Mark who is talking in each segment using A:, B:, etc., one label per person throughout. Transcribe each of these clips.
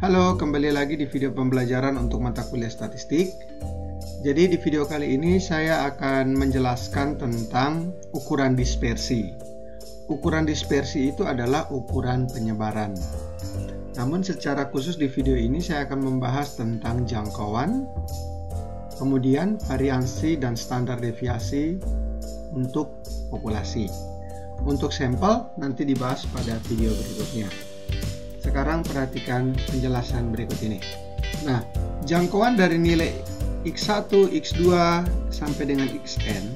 A: Halo, kembali lagi di video pembelajaran untuk mata kuliah statistik. Jadi di video kali ini saya akan menjelaskan tentang ukuran dispersi. Ukuran dispersi itu adalah ukuran penyebaran. Namun secara khusus di video ini saya akan membahas tentang jangkauan, kemudian variansi dan standar deviasi untuk populasi. Untuk sampel nanti dibahas pada video berikutnya. Sekarang perhatikan penjelasan berikut ini. Nah, jangkauan dari nilai X1, X2 sampai dengan Xn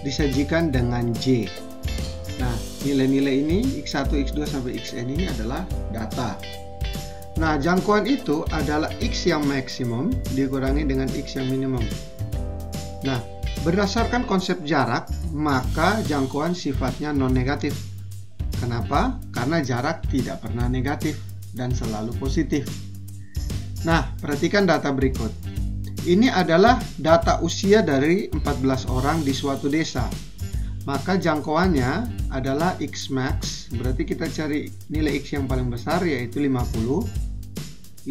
A: disajikan dengan J. Nah, nilai-nilai ini X1, X2 sampai Xn ini adalah data. Nah, jangkauan itu adalah X yang maksimum dikurangi dengan X yang minimum. Nah, berdasarkan konsep jarak, maka jangkauan sifatnya non-negatif. Kenapa? Karena jarak tidak pernah negatif dan selalu positif. Nah, perhatikan data berikut. Ini adalah data usia dari 14 orang di suatu desa. Maka jangkauannya adalah X max, berarti kita cari nilai X yang paling besar yaitu 50. 50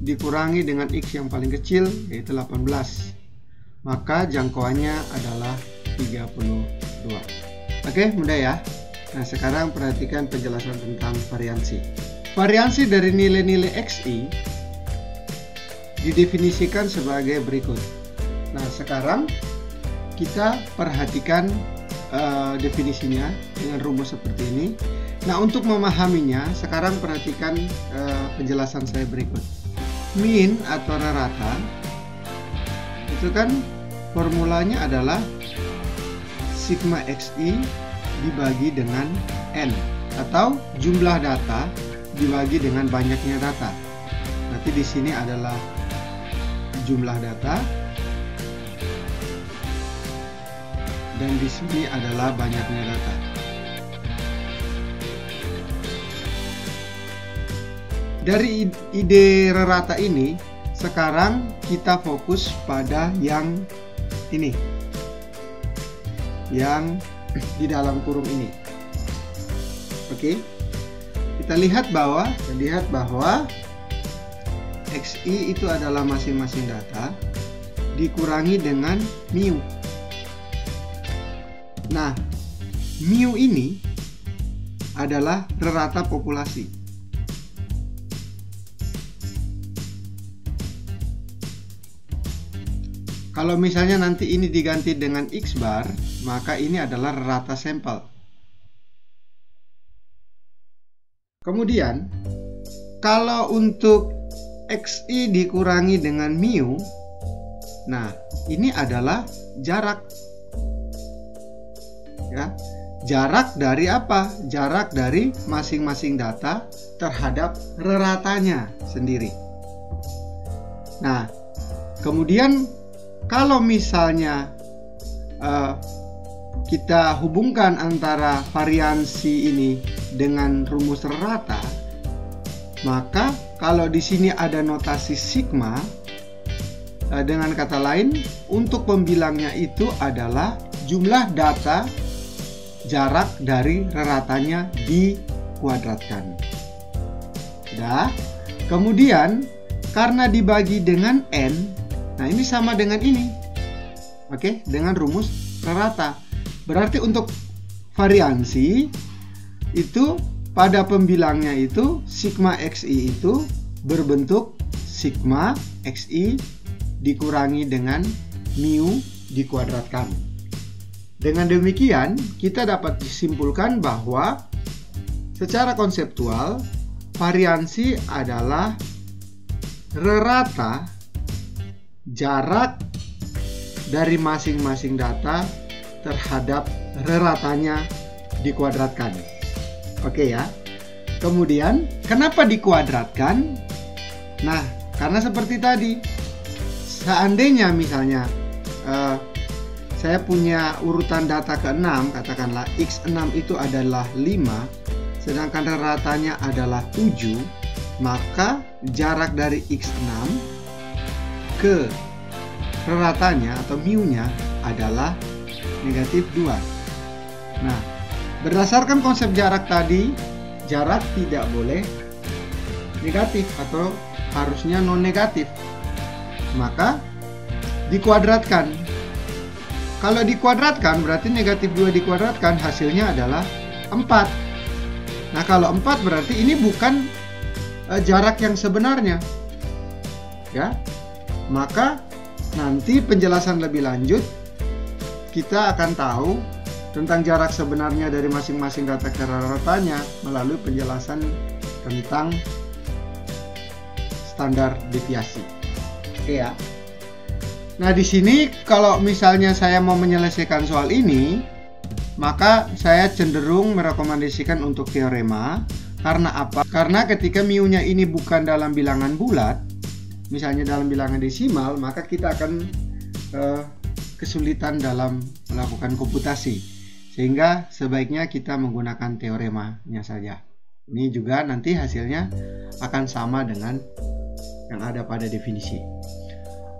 A: dikurangi dengan X yang paling kecil yaitu 18. Maka jangkauannya adalah 32. Oke, mudah ya? Nah, sekarang perhatikan penjelasan tentang variansi. Variansi dari nilai-nilai XI didefinisikan sebagai berikut. Nah, sekarang kita perhatikan definisinya dengan rumus seperti ini. Nah, untuk memahaminya, sekarang perhatikan penjelasan saya berikut. Mean atau rata itu kan formulanya adalah sigma XI dibagi dengan N, atau jumlah data dibagi dengan banyaknya data. Nanti di sini adalah jumlah data dan di sini adalah banyaknya data. Dari ide rata ini, sekarang kita fokus pada yang ini, yang di dalam kurung ini. Oke, kita lihat bahwa XI itu adalah masing-masing data dikurangi dengan mu. Nah, mu ini adalah rata populasi. Kalau misalnya nanti ini diganti dengan X bar, maka ini adalah rata sampel. Kemudian, kalau untuk XI dikurangi dengan mu, nah ini adalah jarak. Ya, jarak dari apa? Jarak dari masing-masing data terhadap reratanya sendiri. Nah, kemudian kalau misalnya kita hubungkan antara variansi ini dengan rumus rata, maka kalau di sini ada notasi sigma, dengan kata lain, untuk pembilangnya itu adalah jumlah data jarak dari reratanya dikuadratkan. Sudah. Kemudian karena dibagi dengan N, nah ini sama dengan ini. Oke, dengan rumus rata. Berarti untuk variansi itu pada pembilangnya itu sigma XI itu berbentuk sigma XI dikurangi dengan mu dikuadratkan. Dengan demikian, kita dapat disimpulkan bahwa secara konseptual variansi adalah rata jarak dari masing-masing data terhadap reratanya dikuadratkan. Oke ya. Kemudian, kenapa dikuadratkan? Nah, karena seperti tadi, seandainya misalnya saya punya urutan data ke-6, katakanlah X6 itu adalah 5, sedangkan reratanya adalah 7, maka jarak dari X6 ke reratanya atau mu-nya adalah negatif 2. Nah, berdasarkan konsep jarak tadi, jarak tidak boleh negatif atau harusnya non negatif. Maka dikuadratkan. Kalau dikuadratkan berarti negatif 2 dikuadratkan hasilnya adalah 4. Nah, kalau 4 berarti ini bukan jarak yang sebenarnya. Ya. Maka nanti penjelasan lebih lanjut kita akan tahu tentang jarak sebenarnya dari masing-masing data ke rata-ratanya melalui penjelasan tentang standar deviasi. Oke ya. Nah, di sini kalau misalnya saya mau menyelesaikan soal ini, maka saya cenderung merekomendasikan untuk teorema. Karena apa? Karena ketika mu-nya ini bukan dalam bilangan bulat, misalnya dalam bilangan desimal, maka kita akan kesulitan dalam melakukan komputasi, sehingga sebaiknya kita menggunakan teoremanya saja. Ini juga nanti hasilnya akan sama dengan yang ada pada definisi.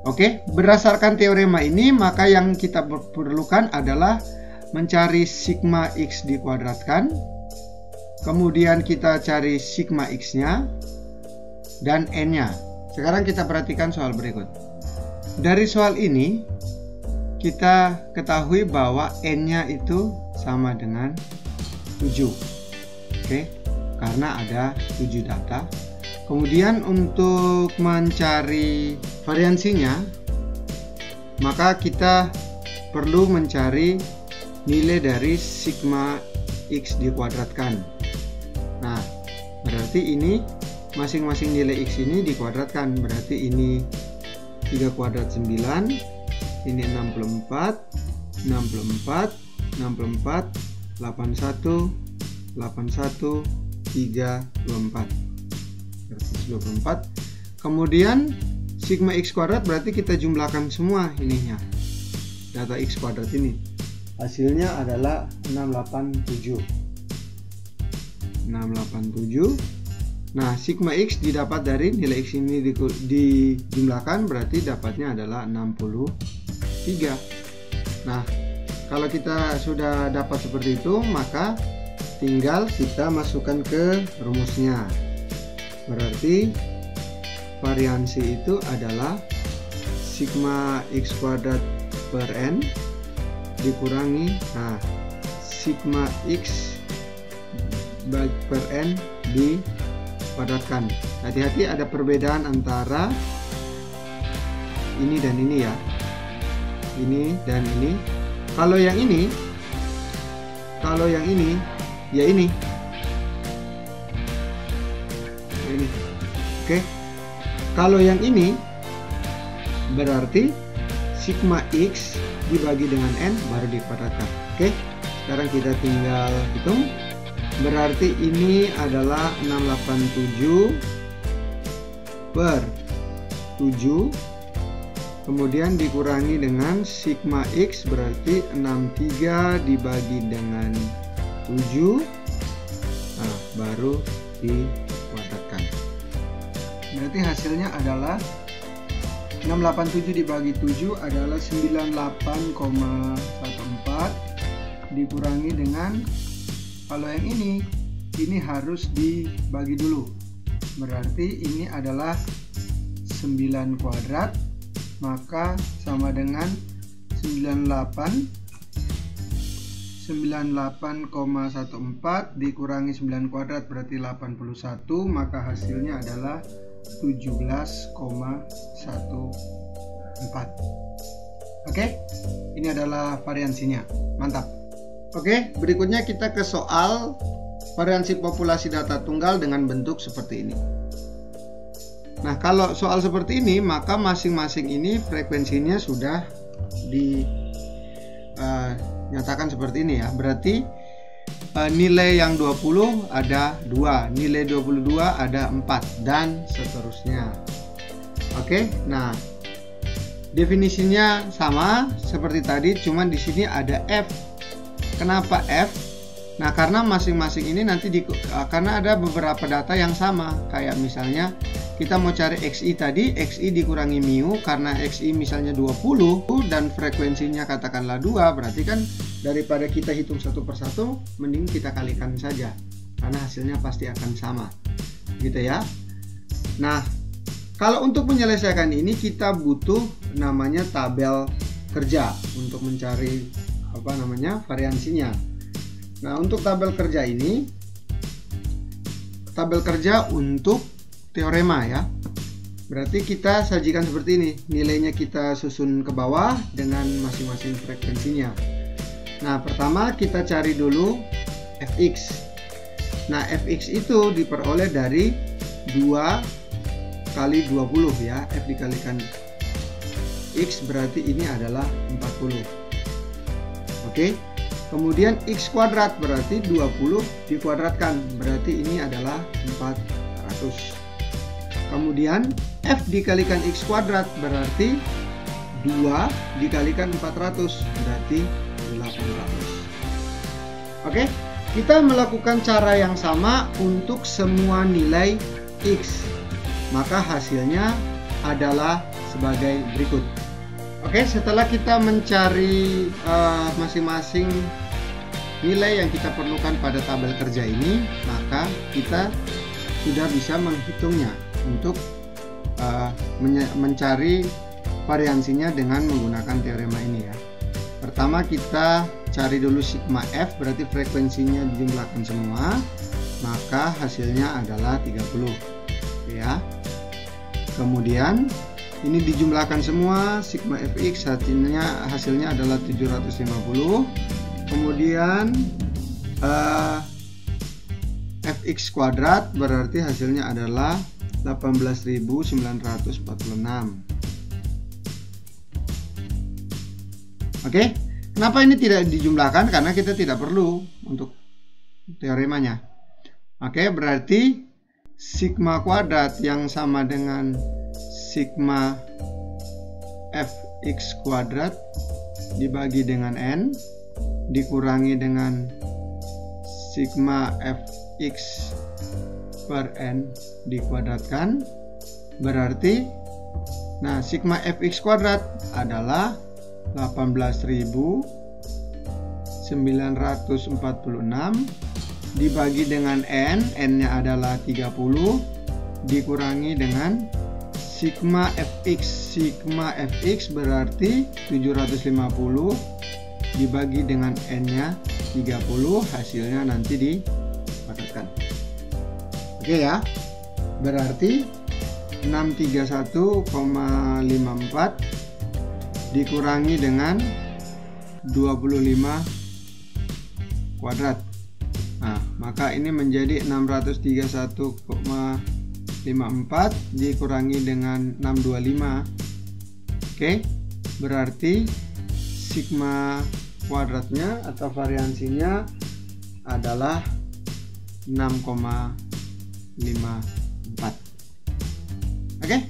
A: Oke, berdasarkan teorema ini maka yang kita perlukan adalah mencari sigma x dikuadratkan, kemudian kita cari sigma x-nya dan n-nya. Sekarang kita perhatikan soal berikut. Dari soal ini kita ketahui bahwa n-nya itu sama dengan 7. Oke, karena ada 7 data. Kemudian untuk mencari variansinya, maka kita perlu mencari nilai dari sigma x dikuadratkan. Nah, berarti ini masing-masing nilai x ini dikuadratkan. Berarti ini 3 kuadrat 9, ini 64, 64, 64, 81, 81, 3, 24. Kemudian sigma x kuadrat berarti kita jumlahkan semua ininya, data x kuadrat ini. Hasilnya adalah 687. 687. Nah, sigma x didapat dari nilai x ini dijumlahkan berarti dapatnya adalah 63. Nah, kalau kita sudah dapat seperti itu, maka tinggal kita masukkan ke rumusnya. Berarti variansi itu adalah sigma x kuadrat per n dikurangi sigma x per n dikuadratkan. Hati-hati, ada perbedaan antara ini dan ini ya. Ini dan ini. Kalau yang ini ya ini. Oke. Kalau yang ini berarti sigma x dibagi dengan n baru dikuadratkan. Oke. Sekarang kita tinggal hitung. Berarti ini adalah 687 per 7, kemudian dikurangi dengan sigma x berarti 63 dibagi dengan 7, nah baru dikuadratkan. Berarti hasilnya adalah 687 dibagi 7 adalah 98,14 dikurangi dengan, kalau yang ini harus dibagi dulu. Berarti ini adalah 9 kuadrat, maka sama dengan 98,14 dikurangi 9 kuadrat berarti 81, maka hasilnya adalah 17,14. Oke, ini adalah variansinya. Mantap. Oke, berikutnya kita ke soal variansi populasi data tunggal dengan bentuk seperti ini. Nah, kalau soal seperti ini, maka masing-masing ini frekuensinya sudah dinyatakan seperti ini ya. Berarti nilai yang 20 ada 2, nilai 22 ada 4, dan seterusnya. Oke, nah definisinya sama seperti tadi, cuman di sini ada F. Kenapa F? Nah, karena masing-masing ini nanti karena ada beberapa data yang sama. Kayak misalnya kita mau cari XI tadi, XI dikurangi mu, karena XI misalnya 20 dan frekuensinya katakanlah 2, berarti kan daripada kita hitung satu persatu, mending kita kalikan saja, karena hasilnya pasti akan sama, gitu ya. Nah, kalau untuk menyelesaikan ini kita butuh namanya tabel kerja untuk mencari variansinya. Nah, untuk tabel kerja ini, tabel kerja untuk teorema ya. Berarti kita sajikan seperti ini, nilainya kita susun ke bawah dengan masing-masing frekuensinya. Nah, pertama kita cari dulu fx. Nah, fx itu diperoleh dari 2 kali 20 ya. F dikalikan x berarti ini adalah 40. Oke. Kemudian x kuadrat berarti 20 dikuadratkan, berarti ini adalah 400. Kemudian f dikalikan x kuadrat berarti 2 dikalikan 400 berarti 800. Oke, kita melakukan cara yang sama untuk semua nilai x. Maka hasilnya adalah sebagai berikut. Oke, setelah kita mencari masing-masing nilai yang kita perlukan pada tabel kerja ini, maka kita sudah bisa menghitungnya untuk mencari variansinya dengan menggunakan teorema ini ya. Pertama kita cari dulu sigma f, berarti frekuensinya dijumlahkan semua, maka hasilnya adalah 30 ya. Kemudian ini dijumlahkan semua, sigma fx hasilnya adalah 750. Kemudian fx kuadrat berarti hasilnya adalah 18.946. Oke, kenapa ini tidak dijumlahkan? Karena kita tidak perlu untuk teoremanya. Oke, berarti sigma kuadrat yang sama dengan sigma fx kuadrat dibagi dengan n dikurangi dengan sigma fx per n dikuadratkan, berarti sigma fx kuadrat adalah 18.946 dibagi dengan n-nya adalah 30 dikurangi dengan sigma fx berarti 750 dibagi dengan n-nya 30, hasilnya nanti dikuadratkan. Oke ya, berarti 631,54 dikurangi dengan 25 kuadrat. Nah, maka ini menjadi 631,54 dikurangi dengan 625. Oke, berarti sigma kuadratnya atau variansinya adalah 6,54. Oke,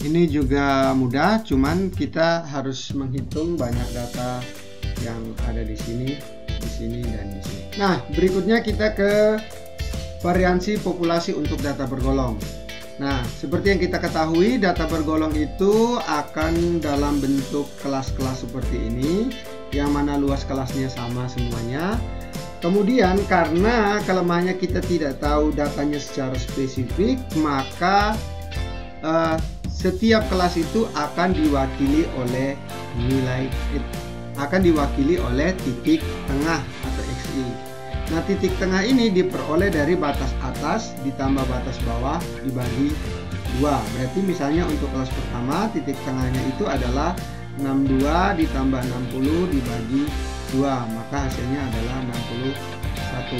A: ini juga mudah, cuman kita harus menghitung banyak data yang ada di sini, dan di sini. Nah, berikutnya kita ke variansi populasi untuk data bergolong. Nah, seperti yang kita ketahui, data bergolong itu akan dalam bentuk kelas-kelas seperti ini, yang mana luas kelasnya sama semuanya. Kemudian karena kelemahannya kita tidak tahu datanya secara spesifik, maka setiap kelas itu akan diwakili oleh titik tengah atau XI. Nah, titik tengah ini diperoleh dari batas atas ditambah batas bawah dibagi 2. Berarti misalnya untuk kelas pertama titik tengahnya itu adalah 62 ditambah 60 dibagi 2, maka hasilnya adalah 61.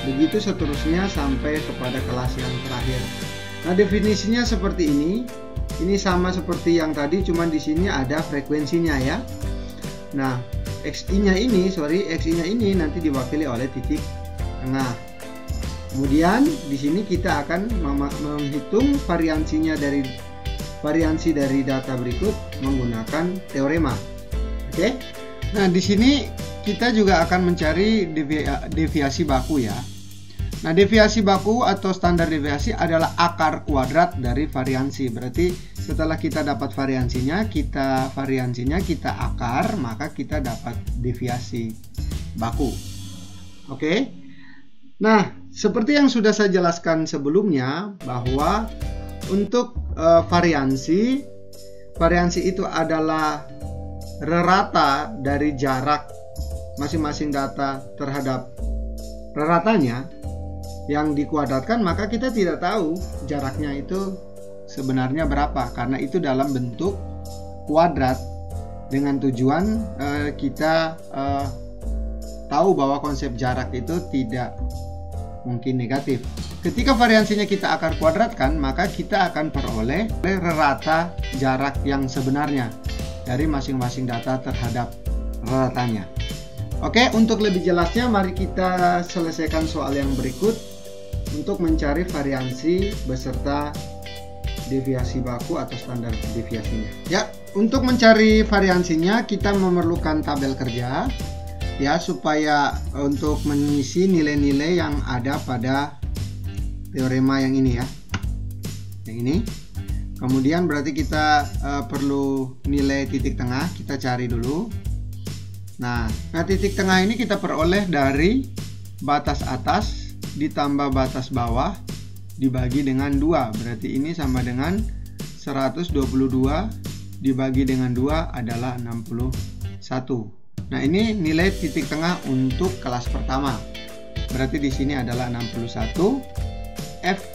A: Begitu seterusnya sampai kepada kelas yang terakhir. Nah, definisinya seperti ini. Ini sama seperti yang tadi, cuman di sini ada frekuensinya ya. Nah, XI-nya ini nanti diwakili oleh titik tengah. Kemudian di sini kita akan menghitung variansi dari data berikut menggunakan teorema. Oke. Nah, di sini kita juga akan mencari deviasi baku ya. Nah, deviasi baku atau standar deviasi adalah akar kuadrat dari variansi. Berarti setelah kita dapat variansinya kita akar, maka kita dapat deviasi baku. Oke. Nah, seperti yang sudah saya jelaskan sebelumnya, bahwa untuk variansi itu adalah rerata dari jarak masing-masing data terhadap reratanya yang dikuadratkan, maka kita tidak tahu jaraknya itu sebenarnya berapa karena itu dalam bentuk kuadrat, dengan tujuan kita tahu bahwa konsep jarak itu tidak mungkin negatif. Ketika variansinya kita akar kuadratkan, maka kita akan peroleh rata jarak yang sebenarnya dari masing-masing data terhadap reratanya. Oke, untuk lebih jelasnya mari kita selesaikan soal yang berikut untuk mencari variansi beserta deviasi baku atau standar deviasinya. Ya, untuk mencari variansinya kita memerlukan tabel kerja ya, supaya untuk mengisi nilai-nilai yang ada pada teorema yang ini ya, yang ini. Kemudian berarti kita perlu nilai titik tengah, kita cari dulu. Nah titik tengah ini kita peroleh dari batas atas ditambah batas bawah dibagi dengan 2, berarti ini sama dengan 122 dibagi dengan 2 adalah 61. Nah ini nilai titik tengah untuk kelas pertama, berarti di sini adalah 61. F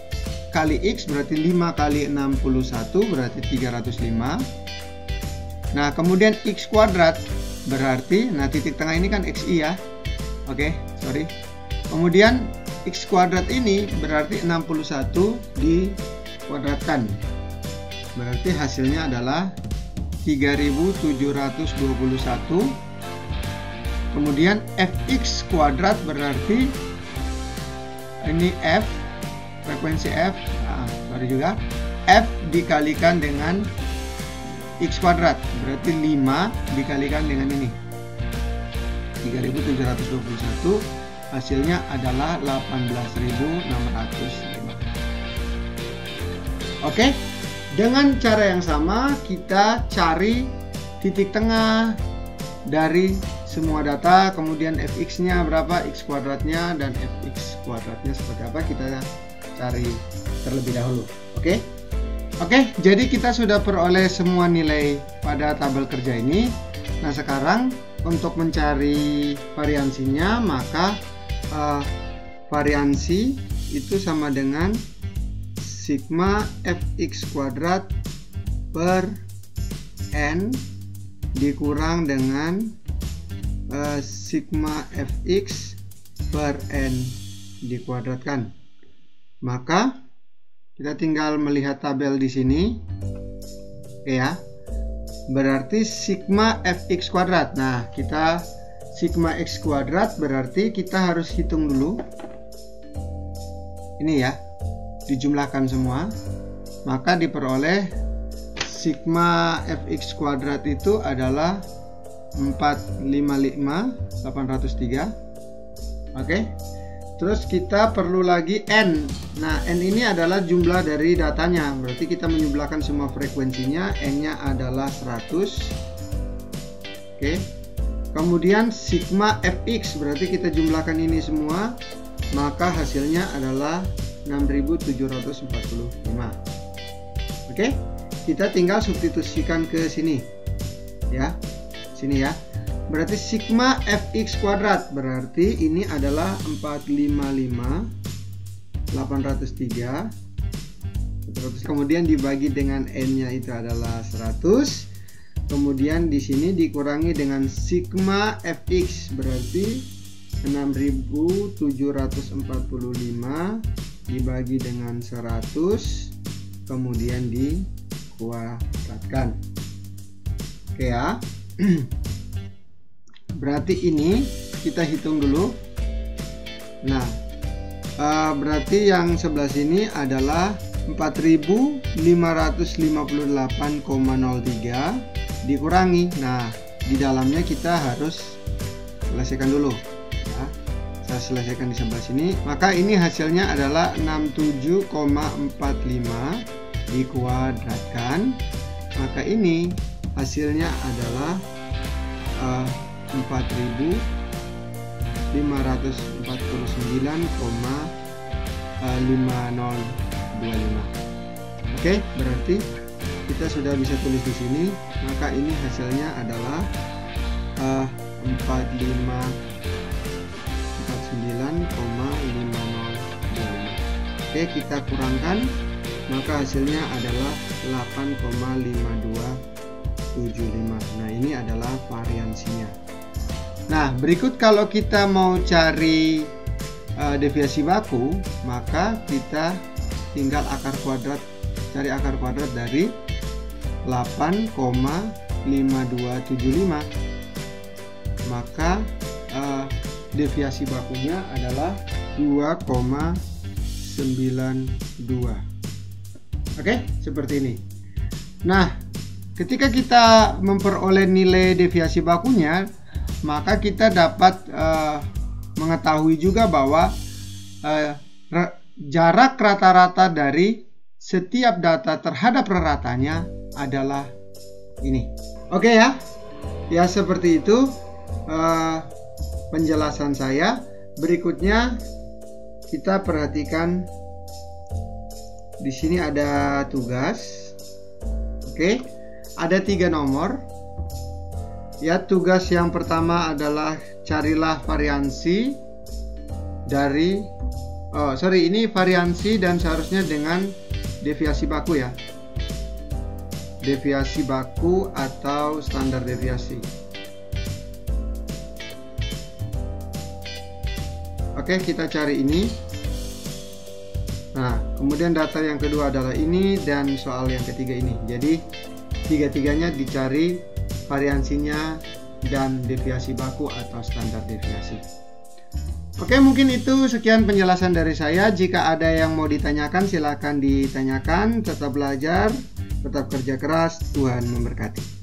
A: kali X berarti 5 kali 61 berarti 305. Nah kemudian X kuadrat berarti, nah titik tengah ini kan XI ya, oke, sorry. Kemudian X kuadrat ini berarti 61 dikuadratkan, berarti hasilnya adalah 3721. Kemudian Fx kuadrat berarti ini F, frekuensi F, nah, baru juga F dikalikan dengan X kuadrat berarti 5 dikalikan dengan ini 3721, hasilnya adalah 18.605. Oke, dengan cara yang sama kita cari titik tengah dari semua data, kemudian Fx nya berapa, X kuadratnya, dan Fx kuadratnya seperti apa kita cari terlebih dahulu. Oke, jadi kita sudah peroleh semua nilai pada tabel kerja ini. Nah sekarang untuk mencari variansinya, maka variansi itu sama dengan sigma Fx kuadrat per N dikurang dengan sigma Fx per N dikuadratkan. Maka kita tinggal melihat tabel di sini, ya. Berarti sigma Fx kuadrat. Nah, kita sigma X kuadrat berarti kita harus hitung dulu. Ini ya, dijumlahkan semua. Maka diperoleh sigma Fx kuadrat itu adalah 455.803. Oke. Terus kita perlu lagi N. Nah N ini adalah jumlah dari datanya, berarti kita menjumlahkan semua frekuensinya. N nya adalah 100. Oke. Kemudian sigma Fx berarti kita jumlahkan ini semua, maka hasilnya adalah 6.745. Oke, kita tinggal substitusikan ke sini ya, sini ya. Berarti sigma Fx kuadrat berarti ini adalah 455.803. Kemudian dibagi dengan N nya itu adalah 100. Kemudian di sini dikurangi dengan sigma Fx berarti 6.745 dibagi dengan 100, kemudian dikuadratkan. Oke ya. Berarti ini kita hitung dulu. Nah, berarti yang sebelah sini adalah 4.558,03 dikurangi. Nah, di dalamnya kita harus selesaikan dulu. Ya, saya selesaikan di sebelah sini. Maka ini hasilnya adalah 67,45 dikuadratkan. Maka ini hasilnya adalah 4.549,5025. Oke, Oke, berarti kita sudah bisa tulis di sini. Maka ini hasilnya adalah 49,502. Oke, kita kurangkan, maka hasilnya adalah 8,5275. Nah, ini adalah variansinya. Nah, berikut kalau kita mau cari deviasi baku, maka kita tinggal cari akar kuadrat dari 8,5275. Maka deviasi bakunya adalah 2,92. Oke, seperti ini. Nah, ketika kita memperoleh nilai deviasi bakunya, maka kita dapat mengetahui juga bahwa jarak rata-rata dari setiap data terhadap raratanya adalah ini. Oke ya. Ya, seperti itu penjelasan saya. Berikutnya kita perhatikan di sini ada tugas. Oke, ada 3 nomor. Ya, tugas yang pertama adalah carilah variansi dari ini variansi dan seharusnya dengan deviasi baku ya. Deviasi baku atau standar deviasi. Oke, kita cari ini. Nah, kemudian data yang kedua adalah ini dan soal yang ketiga ini. Jadi tiga-tiganya dicari variansinya dan deviasi baku atau standar deviasi. Oke, mungkin itu sekian penjelasan dari saya. Jika ada yang mau ditanyakan, silakan ditanyakan. Tetap belajar, tetap kerja keras. Tuhan memberkati.